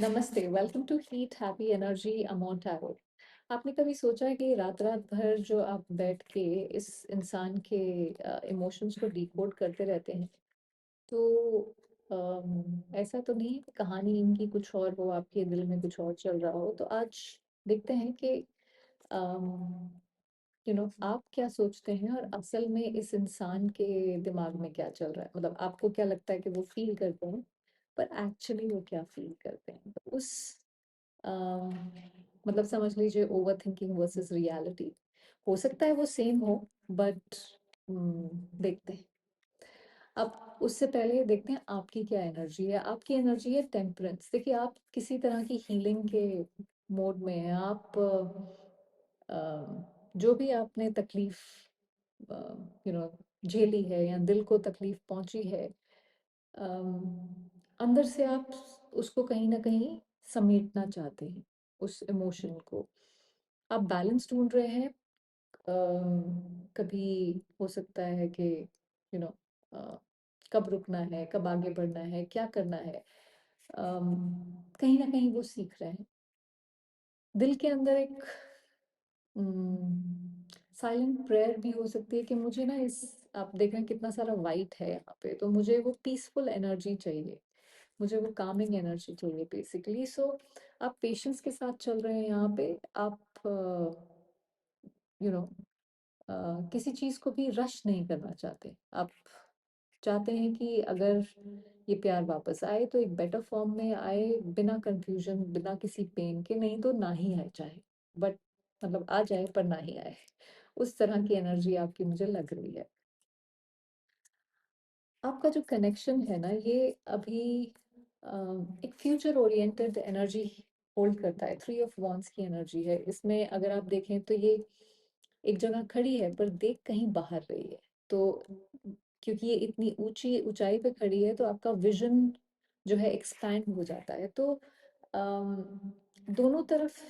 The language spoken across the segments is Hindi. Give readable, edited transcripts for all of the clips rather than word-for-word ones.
नमस्ते, welcome to heat happy energy amount tarot. आपने कभी सोचा है कि रात-रात भर जो आप बैठ के इस इंसान के इमोशंस को डिकोड करते रहते हैं? तो ऐसा तो नहीं है कि कहानी इनकी कुछ और हो, आपके दिल में कुछ और चल रहा हो। तो आज देखते हैं कि अम, आप क्या सोचते हैं और असल में इस इंसान के दिमाग में क्या चल रहा है? मतलब आपको क्या लगता है कि वो फ़ील करते हैं, पर एक्चुअली वो क्या फ़ील करते हैं? तो उस अम, मतलब समझ लीजिए ओवरथिंकिंग वर्सेस रियलिटी। हो सकता है वो सेम हो, बट देखते हैं। अब उससे पहले देखते हैं आपकी क्या एनर्जी है। आपकी एनर्जी है टेम्परेंस। देखिए, आप किसी तरह की हीलिंग के मोड में हैं। आप जो भी आपने तकलीफ यू नो झेली है या दिल को तकलीफ पहुंची है, अंदर से आप उसको कहीं न कहीं समेटना चाहते हैं, उस इमोशन को। आप बैलेंस ढूँढ रहे हैं। कभी हो सकता है कि यू नो अ, कब रुकना है, कब आगे बढ़ना है, क्या करना है। कहीं न कहीं वो सीख रहे हैं। दिल के अंदर एक साइलेंट प्रेयर भी हो सकती है कि मुझे ना इस आप देख रहे हैं कितना सारा वाइट है यहाँ पे, तो मुझे वो पीसफुल एनर्जी चाहिए। मुझे वो कामिंग एनर्जी चाहिए बेसिकली। सो आप पेशेंस के साथ चल रहे हैं यहाँ पे। आप यू नो किसी चीज़ को भी रश नहीं करना चाहते। आप चाहते हैं कि अगर ये प्यार वापस आए तो एक बेटर फॉर्म में आए, बिना कंफ्यूजन, बिना किसी पेन के, नहीं तो ना ही आए चाहे। बट मतलब आ जाए पर ना ही आए। उस तरह की एनर्जी आपकी मुझे लग रही है। आपका जो कनेक्शन है ना, ये अभी अ, एक फ्यूचर ओरिएंटेड एनर्जी होल्ड करता है। थ्री ऑफ वॉन्ड्स की एनर्जी है इसमें। अगर आप देखें तो ये एक जगह खड़ी है पर देख कहीं बाहर रही है। तो क्योंकि ये इतनी ऊंची ऊंचाई पे खड़ी है तो आपका विजन जो है एक्सपैंड हो जाता है। तो दोनों तरफ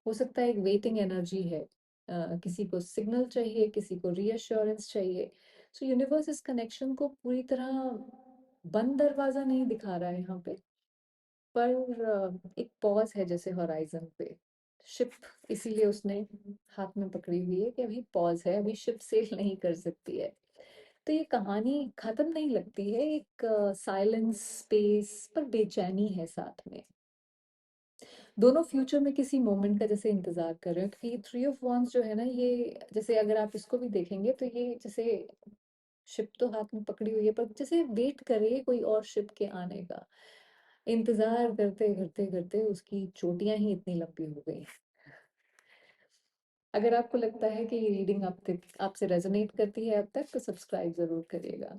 हो सकता है एक वेटिंग एनर्जी है। किसी को सिग्नल चाहिए, किसी को रीअश्योरेंस चाहिए। सो यूनिवर्स इस कनेक्शन को पूरी तरह बंद दरवाजा नहीं दिखा रहा है यहाँ पे, पर एक पॉज है जैसे हॉराइजन पे। शिप इसीलिए उसने हाथ में पकड़ी हुई है कि अभी पॉज है, अभी शिप सेल नहीं कर सकती है। तो ये कहानी खत्म नहीं लगती है। एक साइलेंस, स्पेस पर बेचैनी है साथ में। दोनों फ्यूचर में किसी मोमेंट का जैसे इंतजार कर रहे हो, क्योंकि थ्री ऑफ wands जो है ना, ये जैसे अगर आप इसको भी देखेंगे तो ये जैसे शिप तो हाथ में पकड़ी हुई है पर जैसे वेट कर रही है कोई और शिप के आने का। इंतजार करते करते करते उसकी चोटियां ही इतनी लंबी हो गई। अगर आपको लगता है कि ये रीडिंग आप तक आपसे रेजोनेट करती है अब तक, तो सब्सक्राइब जरूर करिएगा।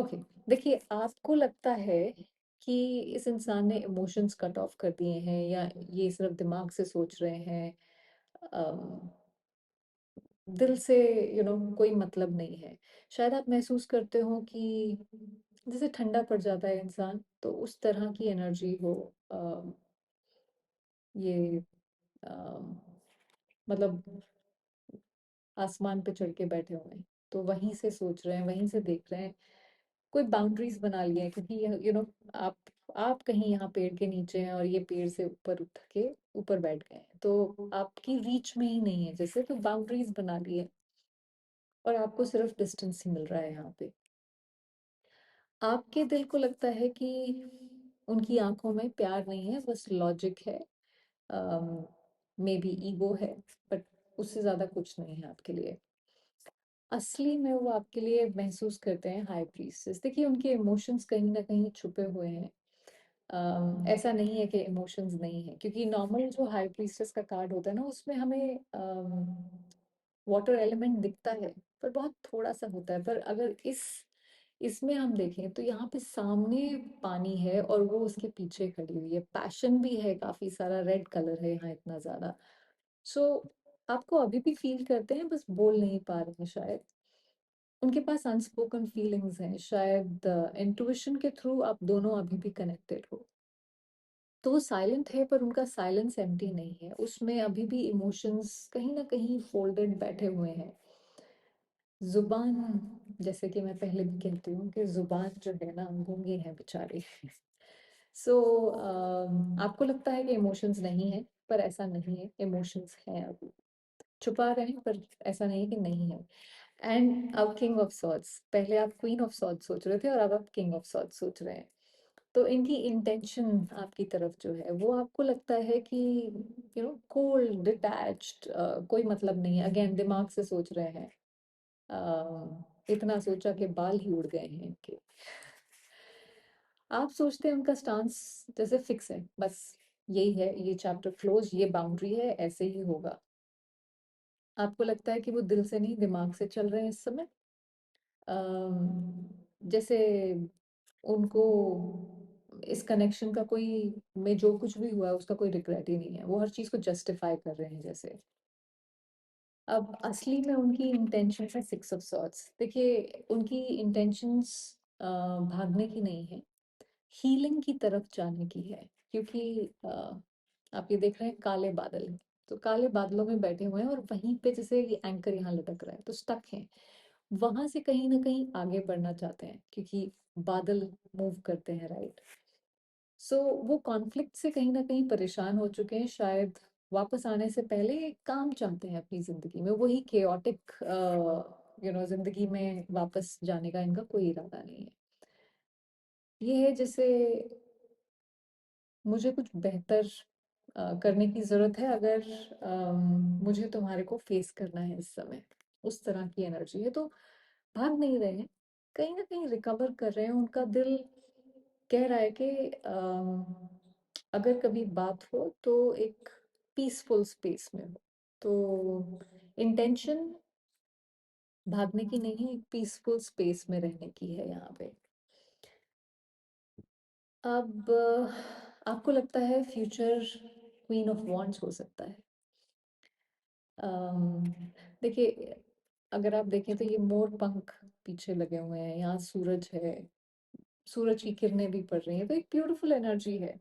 ओके, देखिए, आपको लगता है कि इस इंसान ने इमोशंस कट ऑफ कर दिए हैं या ये सिर्फ दिमाग से सोच रहे हैं। अम, दिल से कोई मतलब नहीं है। शायद आप महसूस करते हो कि जैसे ठंडा पड़ जाता है इंसान, तो उस तरह की एनर्जी हो। अम, ये अम, मतलब आसमान पे चढ़ के बैठे हुए हैं, तो वहीं से सोच रहे हैं, वहीं से देख रहे हैं। कोई बाउंड्रीज बना लिए हैं, क्योंकि आप आप कहीं यहाँ पेड़ के नीचे हैं और ये पेड़ से ऊपर उठ के ऊपर बैठ गए हैं, तो आपकी रीच में ही नहीं है जैसे, तो बाउंड्रीज बना लिए और आपको सिर्फ डिस्टेंस ही मिल रहा है यहाँ पे। आपके दिल को लगता है कि उनकी आंखों में प्यार नहीं है, बस लॉजिक है, मे बी ईगो है, बट उससे ज्यादा कुछ नहीं है आपके लिए। असली में वो आपके लिए महसूस करते हैं हाई प्रीस्टेस। देखिए, उनके इमोशंस कहीं ना कहीं छुपे हुए हैं। ऐसा नहीं है कि इमोशंस नहीं है, क्योंकि नॉर्मल जो हाई प्रीस्टेस का कार्ड होता है ना, उसमें हमें वाटर एलिमेंट दिखता है, पर बहुत थोड़ा सा होता है। पर अगर इसमें हम देखें तो यहाँ पे सामने पानी है और वो उसके पीछे खड़ी हुई है। पैशन भी है, काफी सारा रेड कलर है यहाँ इतना ज्यादा। सो आपको अभी भी फील करते हैं, बस बोल नहीं पा रहे हैं शायद। उनके पास अनस्पोकन फीलिंग्स हैं, शायद इंट्यूशन के थ्रू आप दोनों अभी भी कनेक्टेड हो। तो वो साइलेंट है पर उनका साइलेंस एम्प्टी नहीं है, उसमें अभी भी इमोशंस कहीं ना कहीं फोल्डेड बैठे हुए हैं। जुबान, जैसे कि मैं पहले भी कहती हूँ कि जुबान जो है ना, गूंगी है बेचारी। सो आपको लगता है कि इमोशंस नहीं है, पर ऐसा नहीं है, इमोशंस हैं अभी। छुपा रहे हैं पर ऐसा नहीं है कि नहीं है। एंड अब किंग ऑफ सॉर्ड्स, पहले आप क्वीन ऑफ सॉर्ड्स सोच रहे थे और अब आप किंग ऑफ सॉर्ड्स सोच रहे हैं। तो इनकी इंटेंशन आपकी तरफ जो है वो आपको लगता है कि कोल्ड डिटैच्ड, कोई मतलब नहीं है, अगेन दिमाग से सोच रहे हैं। इतना सोचा कि बाल ही उड़ गए हैं इनके। आप सोचते हैं उनका स्टांस जैसे फिक्स है, बस यही है, ये चैप्टर क्लोज, ये बाउंड्री है, ऐसे ही होगा। आपको लगता है कि वो दिल से नहीं दिमाग से चल रहे हैं इस समय। जैसे उनको इस कनेक्शन का कोई, में जो कुछ भी हुआ है उसका कोई रिग्रेट ही नहीं है, वो हर चीज को जस्टिफाई कर रहे हैं जैसे। अब असली में उनकी इंटेंशंस है सिक्स ऑफ सॉर्ड्स। देखिए उनकी इंटेंशंस भागने की नहीं है, हीलिंग की तरफ जाने की है। क्योंकि आप ये देख रहे हैं काले बादल हैं, तो काले बादलों में बैठे हुए हैं और वहीं पे जैसे ये एंकर यहाँ लटक रहा है तो स्टक हैं। वहां से कहीं ना कहीं आगे बढ़ना चाहते हैं क्योंकि बादल मूव करते हैं, राइट। सो वो कॉन्फ्लिक्ट से कहीं ना कहीं परेशान हो चुके हैं शायद। वापस आने से पहले एक काम चाहते हैं अपनी जिंदगी में, वही केओटिक जिंदगी में वापस जाने का इनका कोई इरादा नहीं है। ये है जैसे मुझे कुछ बेहतर करने की ज़रूरत है, अगर मुझे तुम्हारे को फेस करना है इस समय, उस तरह की एनर्जी है। तो भाग नहीं रहे हैं, कहीं ना कहीं रिकवर कर रहे हैं। उनका दिल कह रहा है कि अगर कभी बात हो तो एक पीसफुल स्पेस में हो। तो इंटेंशन भागने की नहीं है, एक पीसफुल स्पेस में रहने की है यहाँ पे। अब आपको लगता है फ्यूचर क्वीन ऑफ वॉन्ड्स हो सकता है। अम, देखिए अगर आप देखें तो ये मोर पंख पीछे लगे हुए हैं, यहाँ सूरज है, सूरज की किरणें भी पड़ रही हैं, तो एक ब्यूटीफुल एनर्जी है।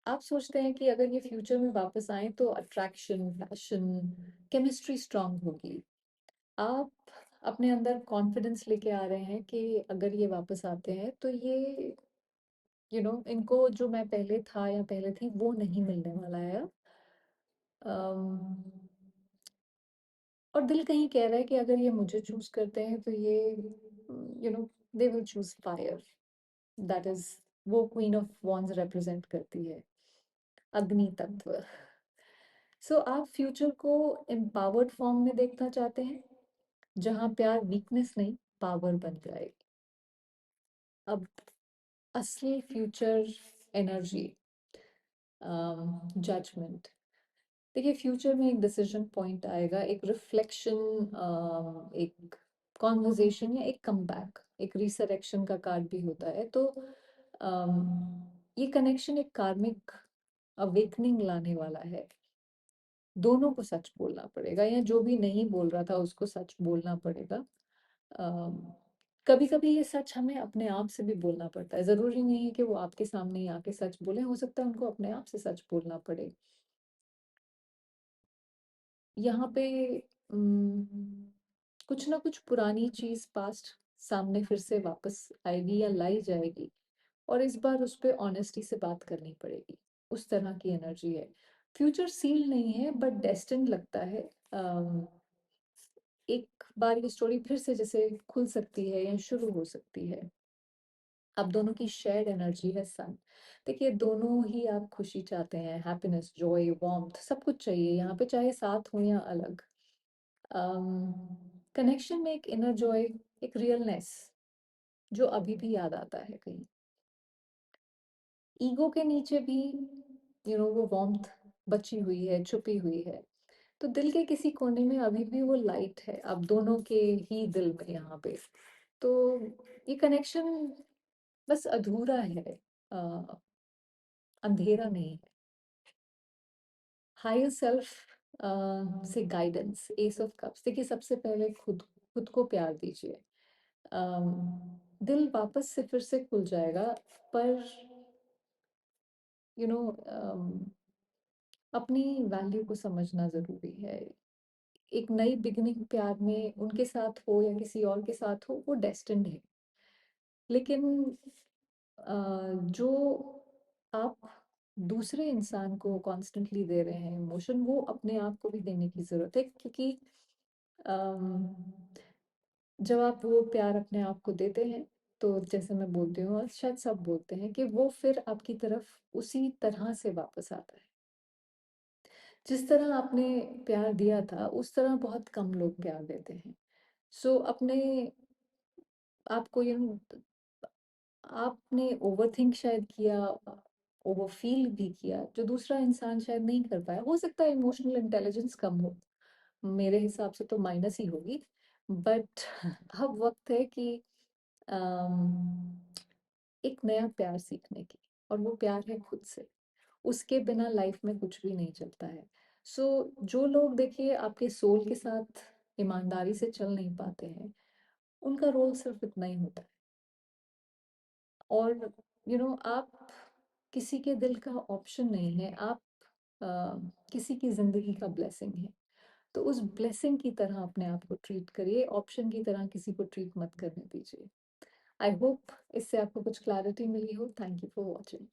आप सोचते हैं कि अगर ये फ्यूचर में वापस आए तो अट्रैक्शन, पैशन, केमिस्ट्री स्ट्रांग होगी। आप अपने अंदर कॉन्फिडेंस लेके आ रहे हैं कि अगर ये वापस आते हैं तो ये इनको जो मैं पहले था या पहले थी वो नहीं मिलने वाला है अब। अम, और दिल कहीं कह रहा है कि अगर ये मुझे चूज करते हैं तो ये they will choose fire. That is, वो क्वीन ऑफ वॉन्ड्स रिप्रेजेंट करती है अग्नि तत्व। सो आप फ्यूचर को एम्पावर्ड फॉर्म में देखना चाहते हैं, जहां प्यार वीकनेस नहीं, पावर बन जाएगी। अब असली फ्यूचर एनर्जी, जजमेंट। देखिए फ्यूचर में एक डिसीजन पॉइंट आएगा, एक रिफ्लेक्शन, एक कॉन्वर्जेशन या एक कमबैक, एक रिसरेक्शन का कार्ड भी होता है। तो ये कनेक्शन एक कार्मिक अवेकनिंग लाने वाला है। दोनों को सच बोलना पड़ेगा, या जो भी नहीं बोल रहा था उसको सच बोलना पड़ेगा। कभी कभी ये सच हमें अपने आप से भी बोलना पड़ता है, जरूरी नहीं है कि वो आपके सामने ही आके सच बोले, हो सकता है उनको अपने आप से सच बोलना पड़े। यहाँ पे कुछ ना कुछ पुरानी चीज पास्ट सामने फिर से वापस आएगी या लाई जाएगी, और इस बार उस पे ऑनेस्टी से बात करनी पड़ेगी। उस तरह की एनर्जी है। फ्यूचर सील नहीं है बट डेस्टिन्ड लगता है। एक बार ये स्टोरी फिर से जैसे खुल सकती है या शुरू हो सकती है। आप दोनों की शेयर्ड एनर्जी है सन। देखिए दोनों ही आप खुशी चाहते हैं, हैप्पीनेस, जॉय, वार्मथ, सब कुछ चाहिए यहाँ पे, चाहे साथ हो या अलग। कनेक्शन में एक इनर जॉय, एक रियलनेस जो अभी भी याद आता है कहीं। ईगो के नीचे भी वो वार्मथ बची हुई है, छुपी हुई है। तो दिल के किसी कोने में अभी भी वो लाइट है, अब दोनों के ही दिल में यहाँ पे। तो ये कनेक्शन बस अधूरा है, अ, अंधेरा नहीं है। हायर सेल्फ से गाइडेंस, एस ऑफ कप्स। देखिए सबसे पहले खुद खुद को प्यार दीजिए। दिल वापस से फिर से खुल जाएगा, पर यू नो अपनी वैल्यू को समझना जरूरी है। एक नई बिगनिंग प्यार में उनके साथ हो या किसी और के साथ हो, वो डेस्टिन्ड है। लेकिन जो आप दूसरे इंसान को कॉन्स्टेंटली दे रहे हैं इमोशन, वो अपने आप को भी देने की ज़रूरत है, क्योंकि अम, जब आप वो प्यार अपने आप को देते हैं, तो जैसे मैं बोलती हूँ और शायद सब बोलते हैं कि वो फिर आपकी तरफ उसी तरह से वापस आता है। जिस तरह आपने प्यार दिया था, उस तरह बहुत कम लोग प्यार देते हैं। सो अपने आपको आपने ओवरथिंक शायद किया, ओवरफील भी किया, जो दूसरा इंसान शायद नहीं कर पाया। हो सकता है इमोशनल इंटेलिजेंस कम हो, मेरे हिसाब से तो माइनस ही होगी। बट अब वक़्त है कि अम, एक नया प्यार सीखने की, और वो प्यार है खुद से। उसके बिना लाइफ में कुछ भी नहीं चलता है। सो जो लोग देखिए आपके सोल के साथ ईमानदारी से चल नहीं पाते हैं, उनका रोल सिर्फ़ इतना ही होता है। और आप किसी के दिल का ऑप्शन नहीं है, आप अ, किसी की ज़िंदगी का ब्लेसिंग है। तो उस ब्लेसिंग की तरह अपने आप को ट्रीट करिए, ऑप्शन की तरह किसी को ट्रीट मत करने दीजिए। आई होप इससे आपको कुछ क्लैरिटी मिली हो। Thank you for watching.